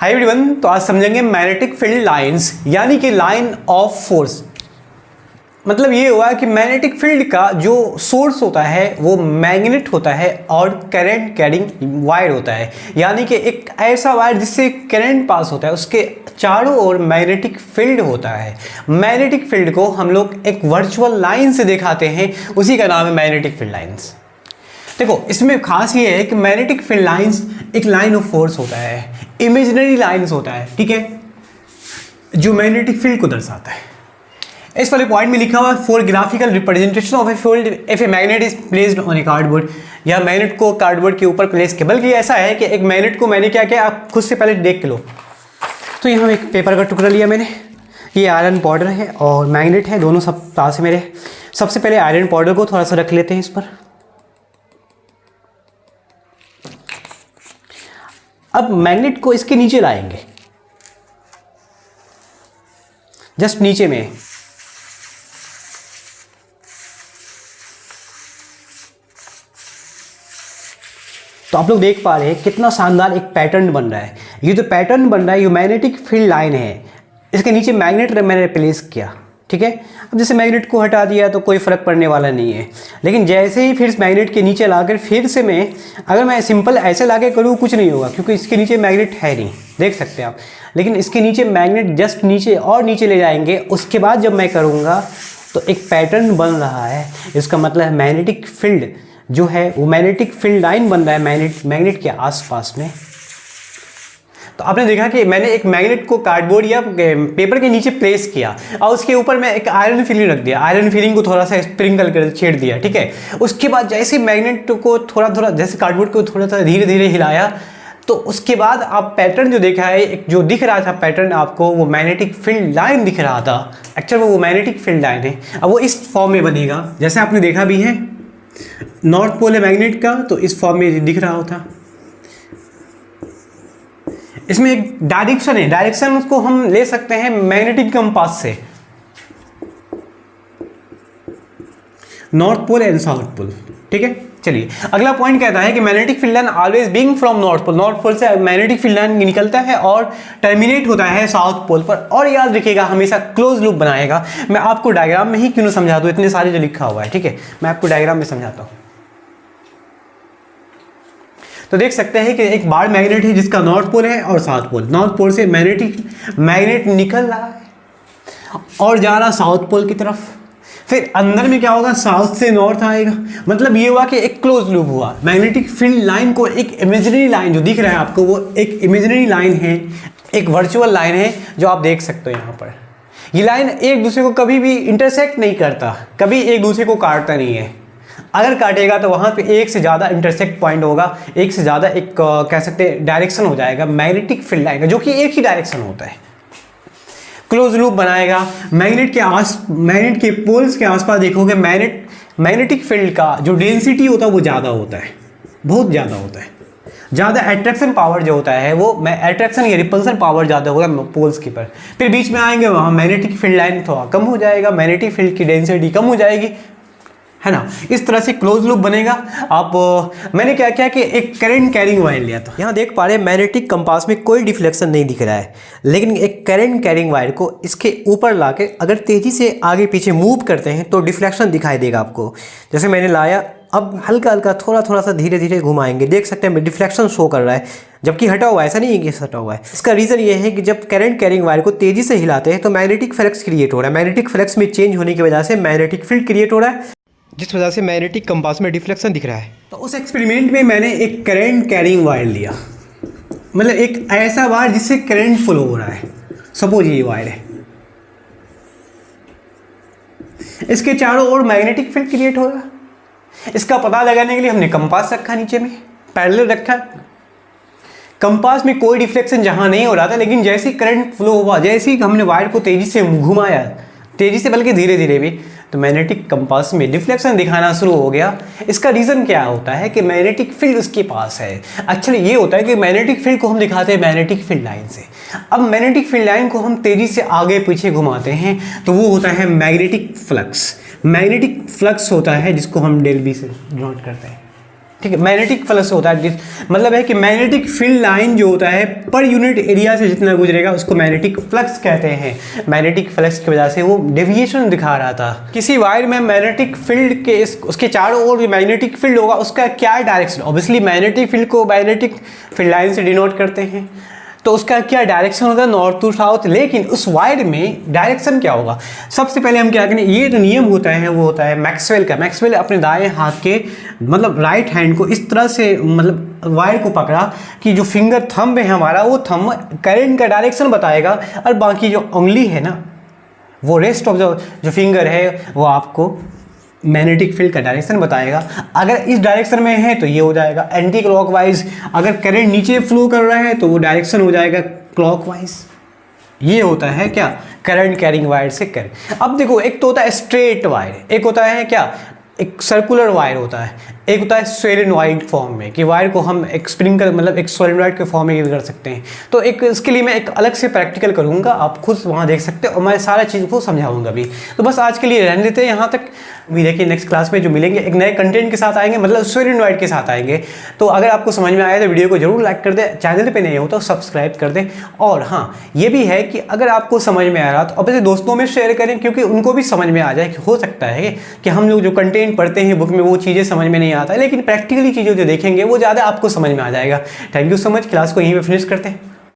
Hi everyone, तो आज समझेंगे मैग्नेटिक फील्ड लाइंस यानी कि लाइन ऑफ फोर्स। मतलब ये हुआ कि मैग्नेटिक फील्ड का जो सोर्स होता है वो मैग्नेट होता है और करंट कैरिंग वायर होता है, यानी कि एक ऐसा वायर जिससे करंट पास होता है उसके चारों ओर मैग्नेटिक फील्ड होता है। मैग्नेटिक फील्ड को हम लोग एक वर्चुअल लाइन से दिखाते हैं, उसी का नाम है मैग्नेटिक फील्ड लाइंस। देखो, इसमें खास ये है कि मैग्नेटिक फील्ड लाइंस एक लाइन ऑफ फोर्स होता है, इमेजिनरी लाइंस होता है, ठीक है, जो मैग्नेटिक फील्ड को दर्शाता है। इस वाले पॉइंट में लिखा हुआ है for graphical representation of a field if a magnet is placed on A cardboard. या मैग्नेट को कार्डबोर्ड के ऊपर प्लेस किया, बल्कि ऐसा है कि एक मैग्नेट को मैंने क्या किया, आप खुद से पहले देख के लो। तो यहाँ एक पेपर का टुकड़ा लिया मैंने, ये आयरन पाउडर है और मैग्नेट है, दोनों सब पास है मेरे। सबसे पहले आयरन पाउडर को थोड़ा सा रख लेते हैं इस पर। अब मैग्नेट को इसके नीचे लाएंगे, जस्ट नीचे में। तो आप लोग देख पा रहे हैं कितना शानदार एक पैटर्न बन रहा है। ये जो पैटर्न बन रहा है ये मैग्नेटिक फील्ड लाइन है, इसके नीचे मैग्नेट मैंने प्लेस किया, ठीक है। अब जैसे मैग्नेट को हटा दिया तो कोई फ़र्क पड़ने वाला नहीं है, लेकिन जैसे ही फिर मैग्नेट के नीचे लाकर फिर से अगर मैं सिंपल ऐसे लाके करूँ कुछ नहीं होगा, क्योंकि इसके नीचे मैग्नेट है नहीं, देख सकते हैं आप। लेकिन इसके नीचे मैग्नेट जस्ट नीचे और नीचे ले जाएंगे, उसके बाद जब मैं करूँगा तो एक पैटर्न बन रहा है। इसका मतलब है मैग्नेटिक फील्ड जो है वो मैग्नेटिक फील्ड लाइन बन रहा है मैग्नेट के आसपास में। तो आपने देखा कि मैंने एक मैग्नेट को कार्डबोर्ड या पेपर के नीचे प्लेस किया और उसके ऊपर मैं एक आयरन फिलिंग रख दिया, आयरन फिलिंग को थोड़ा सा स्प्रिंकल कर छेड़ दिया, ठीक है। उसके बाद जैसे मैग्नेट को थोड़ा थोड़ा, जैसे कार्डबोर्ड को थोड़ा थोड़ा धीरे धीरे हिलाया, तो उसके बाद आप पैटर्न जो देखा है, एक जो दिख रहा था पैटर्न आपको, वो मैग्नेटिक फील्ड लाइन दिख रहा था। एक्चुअली वो मैग्नेटिक फील्ड लाइन है। अब वो इस फॉर्म में बनेगा, जैसे आपने देखा भी है, नॉर्थ पोल है मैग्नेट का, तो इस फॉर्म में दिख रहा होता। इसमें एक डायरेक्शन है, डायरेक्शन उसको हम ले सकते हैं मैग्नेटिक कंपास से, north pole and south pole, ठीक है। चलिए अगला पॉइंट कहता है कि magnetic field line always being from north pole. North pole से मैग्नेटिक फील्ड लाइन निकलता है और टर्मिनेट होता है साउथ पोल पर। और याद रखिएगा, हमेशा क्लोज लूप बनाएगा। मैं आपको डायग्राम में ही क्यों ना समझा दूं, इतने सारे जो लिखा हुआ है, ठीक है, मैं आपको डायग्राम में समझाता हूं। तो देख सकते हैं कि एक बार मैग्नेट है जिसका नॉर्थ पोल है और साउथ पोल। नॉर्थ पोल से मैग्नेट निकल रहा है और जा रहा साउथ पोल की तरफ। फिर अंदर में क्या होगा, साउथ से नॉर्थ आएगा। मतलब ये हुआ कि एक क्लोज लूप हुआ। मैग्नेटिक फील्ड लाइन को एक इमेजिनरी लाइन जो दिख रहा है आपको, वो एक इमेजिनरी लाइन है, एक वर्चुअल लाइन है जो आप देख सकते हो यहाँ पर। ये लाइन एक दूसरे को कभी भी इंटरसेक्ट नहीं करता, कभी एक दूसरे को काटता नहीं है। अगर काटेगा तो वहाँ पे एक से ज़्यादा इंटरसेक्ट पॉइंट होगा, एक से ज़्यादा एक कह सकते हैं डायरेक्शन हो जाएगा मैग्नेटिक फील्ड लाइन का, जो कि एक ही डायरेक्शन होता है। क्लोज लूप बनाएगा। मैग्नेट के पोल्स के आसपास देखोगे मैग्नेटिक फील्ड का जो डेंसिटी होता है वो ज़्यादा होता है, बहुत ज़्यादा होता है। ज़्यादा अट्रैक्शन पावर जो होता है वो अट्रैक्शन या रिपल्सन पावर ज़्यादा होगा पोल्स के पर। फिर बीच में आएंगे वहाँ मैग्नेटिक फील्ड लाइन थोड़ा कम हो जाएगा, मैग्नेटिक फील्ड की डेंसिटी कम हो जाएगी, है ना। इस तरह से क्लोज लूप बनेगा। मैंने क्या किया कि एक करंट कैरिंग वायर लिया था। यहाँ देख पा रहे हैं मैग्नेटिक कंपास में कोई डिफ्लेक्शन नहीं दिख रहा है, लेकिन एक करंट कैरिंग वायर को इसके ऊपर लाके अगर तेज़ी से आगे पीछे मूव करते हैं तो डिफ्लेक्शन दिखाई देगा आपको। जैसे मैंने लाया, अब हल्का हल्का थोड़ा सा धीरे धीरे घुमाएंगे, देख सकते हैं डिफ्लेक्शन शो कर रहा है, जबकि हटा हुआ है, ऐसा नहीं है कि हटा हुआ है। इसका रीज़न ये है कि जब करंट कैरिंग वायर को तेज़ी से हिलाते हैं तो मैग्नेटिक फ्लक्स क्रिएट हो रहा है। मैग्नेटिक फ्लक्स में चेंज होने की वजह से मैग्नेटिक फील्ड क्रिएट हो रहा है, जिस वजह से मैग्नेटिक कंपास में डिफ्लेक्शन दिख रहा है। तो उस एक्सपेरिमेंट में मैंने एक करंट कैरिंग वायर लिया, मतलब एक ऐसा वायर जिससे करंट फ्लो हो रहा है। सपोज ये वायर है, इसके चारों ओर मैग्नेटिक फील्ड क्रिएट हो रहा है। इसका पता लगाने के लिए हमने कंपास रखा, नीचे में पैरेलल रखा। कंपास में कोई डिफ्लेक्शन जहां नहीं हो रहा था, लेकिन जैसे ही करंट फ्लो हुआ, जैसे ही हमने वायर को तेजी से घुमाया, तेजी से बल्कि धीरे धीरे भी, तो मैग्नेटिक कंपास में डिफ्लेक्शन दिखाना शुरू हो गया। इसका रीज़न क्या होता है कि मैग्नेटिक फील्ड उसके पास है। एक्चुअली ये होता है कि मैग्नेटिक फील्ड को हम दिखाते हैं मैग्नेटिक फील्ड लाइन से। अब मैग्नेटिक फील्ड लाइन को हम तेज़ी से आगे पीछे घुमाते हैं तो वो होता है मैग्नेटिक फ्लक्स। मैग्नेटिक फ्लक्स होता है जिसको हम डेल बी से डिनोट करते हैं। ठीक है। मैग्नेटिक फ्लक्स होता है मतलब है कि मैग्नेटिक फील्ड लाइन जो होता है पर यूनिट एरिया से जितना गुजरेगा उसको मैग्नेटिक फ्लक्स कहते हैं। मैग्नेटिक फ्लक्स की वजह से वो डेविएशन दिखा रहा था। किसी वायर में मैग्नेटिक फील्ड के उसके चारों ओर जो मैग्नेटिक फील्ड होगा उसका क्या डायरेक्शन, ऑब्वियसली मैग्नेटिक फील्ड को मैग्नेटिक फील्ड लाइन से डिनोट करते हैं, तो उसका क्या डायरेक्शन होता है, नॉर्थ टू साउथ। लेकिन उस वायर में डायरेक्शन क्या होगा, सबसे पहले हम क्या करें, ये जो नियम होता है वो होता है मैक्सवेल का। मैक्सवेल अपने दाएं हाथ के मतलब राइट हैंड को इस तरह से मतलब वायर को पकड़ा कि जो फिंगर थंब है हमारा वो थंब करंट का डायरेक्शन बताएगा, और बाकी जो उंगली है ना वो रेस्ट ऑफ जो फिंगर है वो आपको मैग्नेटिक फील्ड का डायरेक्शन बताएगा। अगर इस डायरेक्शन में है तो ये हो जाएगा एंटी क्लॉकवाइज, अगर करंट नीचे फ्लो कर रहा है तो वो डायरेक्शन हो जाएगा क्लॉकवाइज। ये होता है क्या, करंट कैरिंग वायर से करंट। अब देखो एक तो होता है स्ट्रेट वायर, एक होता है क्या, एक सर्कुलर वायर होता है, एक होता है सोलेनॉइड फॉर्म में कि वायर को हम एक स्प्रिंग का मतलब एक सोलेनॉइड के फॉर्म में यूज कर सकते हैं। तो एक इसके लिए मैं एक अलग से प्रैक्टिकल करूंगा, आप खुद वहाँ देख सकते हैं और मैं सारा चीज़ को समझाऊंगा भी। तो बस आज के लिए रहने देते हैं यहाँ तक। उम्मीद है कि नेक्स्ट क्लास में जो मिलेंगे एक नए कंटेंट के साथ आएंगे, मतलब सोलेनॉइड के साथ आएंगे। तो अगर आपको समझ में आया तो वीडियो को जरूर लाइक कर दें, चैनल पे नए हो तो सब्सक्राइब कर दें। और हाँ ये भी है कि अगर आपको समझ में आ रहा तो अपने दोस्तों में शेयर करें, क्योंकि उनको भी समझ में आ जाए। कि हो सकता है कि हम लोग जो कंटेंट पढ़ते हैं बुक में वो चीज़ें समझ में नहीं आता, लेकिन प्रैक्टिकली चीज़ें जो देखेंगे वो ज़्यादा आपको समझ में आ जाएगा। Thank you so much. Class को यहीं पे फिनिश करते हैं।